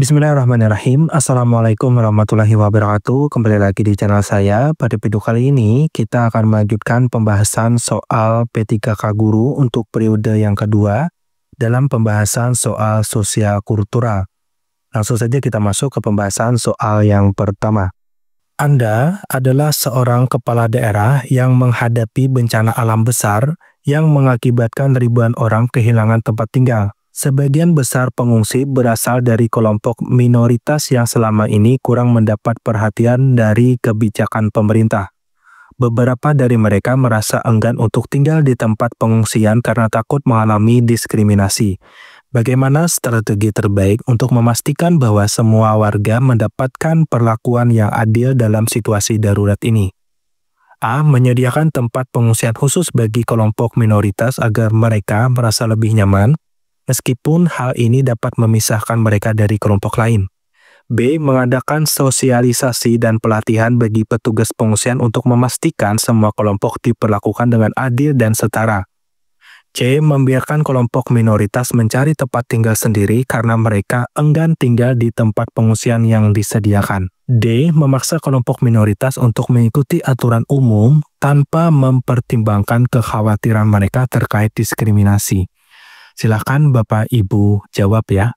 Bismillahirrahmanirrahim. Assalamualaikum warahmatullahi wabarakatuh. Kembali lagi di channel saya. Pada video kali ini kita akan melanjutkan pembahasan soal P3K Guru untuk periode yang kedua dalam pembahasan soal sosial kultural. Langsung saja kita masuk ke pembahasan soal yang pertama. Anda adalah seorang kepala daerah yang menghadapi bencana alam besar yang mengakibatkan ribuan orang kehilangan tempat tinggal. Sebagian besar pengungsi berasal dari kelompok minoritas yang selama ini kurang mendapat perhatian dari kebijakan pemerintah. Beberapa dari mereka merasa enggan untuk tinggal di tempat pengungsian karena takut mengalami diskriminasi. Bagaimana strategi terbaik untuk memastikan bahwa semua warga mendapatkan perlakuan yang adil dalam situasi darurat ini? A. Menyediakan tempat pengungsian khusus bagi kelompok minoritas agar mereka merasa lebih nyaman, meskipun hal ini dapat memisahkan mereka dari kelompok lain. B. Mengadakan sosialisasi dan pelatihan bagi petugas pengungsian untuk memastikan semua kelompok diperlakukan dengan adil dan setara. C. Membiarkan kelompok minoritas mencari tempat tinggal sendiri karena mereka enggan tinggal di tempat pengungsian yang disediakan. D. Memaksa kelompok minoritas untuk mengikuti aturan umum tanpa mempertimbangkan kekhawatiran mereka terkait diskriminasi. Silakan Bapak Ibu jawab ya.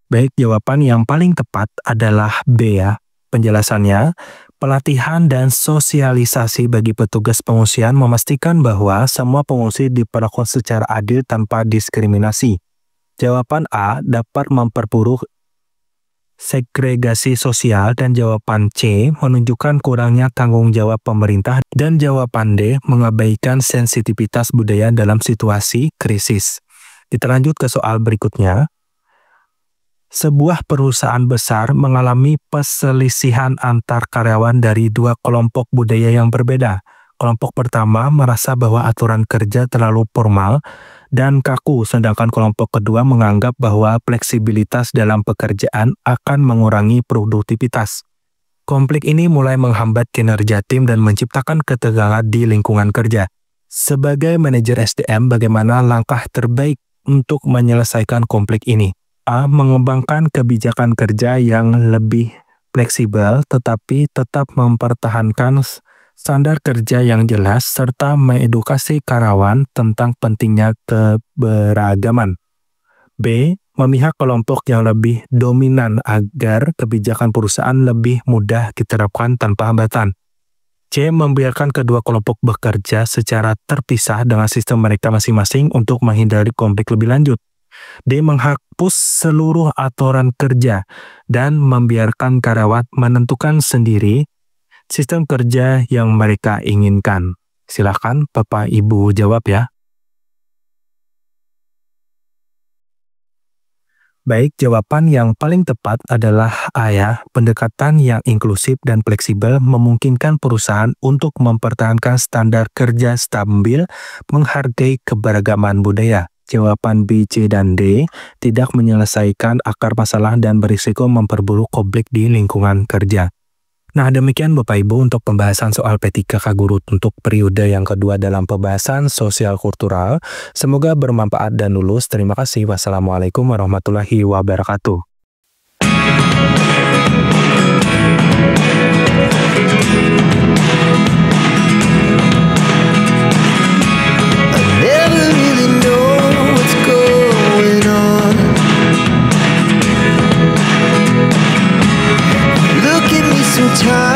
Baik, jawaban yang paling tepat adalah B ya. Penjelasannya, pelatihan dan sosialisasi bagi petugas pengungsian memastikan bahwa semua pengungsi diperlakukan secara adil tanpa diskriminasi. Jawaban A dapat memperburuk segregasi sosial dan jawaban C menunjukkan kurangnya tanggung jawab pemerintah dan jawaban D mengabaikan sensitivitas budaya dalam situasi krisis. Kita lanjut ke soal berikutnya. Sebuah perusahaan besar mengalami perselisihan antar karyawan dari dua kelompok budaya yang berbeda. Kelompok pertama merasa bahwa aturan kerja terlalu formal dan kaku, sedangkan kelompok kedua menganggap bahwa fleksibilitas dalam pekerjaan akan mengurangi produktivitas. Konflik ini mulai menghambat kinerja tim dan menciptakan ketegangan di lingkungan kerja. Sebagai manajer SDM, bagaimana langkah terbaik untuk menyelesaikan konflik ini? A. Mengembangkan kebijakan kerja yang lebih fleksibel tetapi tetap mempertahankan standar kerja yang jelas serta mengedukasi karyawan tentang pentingnya keberagaman. B. Memihak kelompok yang lebih dominan agar kebijakan perusahaan lebih mudah diterapkan tanpa hambatan. C. Membiarkan kedua kelompok bekerja secara terpisah dengan sistem mereka masing-masing untuk menghindari konflik lebih lanjut. D. Menghapus seluruh aturan kerja dan membiarkan karyawan menentukan sendiri sistem kerja yang mereka inginkan. Silakan Bapak Ibu jawab ya. Baik, jawaban yang paling tepat adalah A ya. Pendekatan yang inklusif dan fleksibel memungkinkan perusahaan untuk mempertahankan standar kerja stabil, menghargai keberagaman budaya. Jawaban B, C, dan D tidak menyelesaikan akar masalah dan berisiko memperburuk konflik di lingkungan kerja. Nah, demikian Bapak Ibu untuk pembahasan soal P3K Guru untuk periode yang kedua dalam pembahasan sosial kultural. Semoga bermanfaat dan lulus. Terima kasih. Wassalamualaikum warahmatullahi wabarakatuh. Time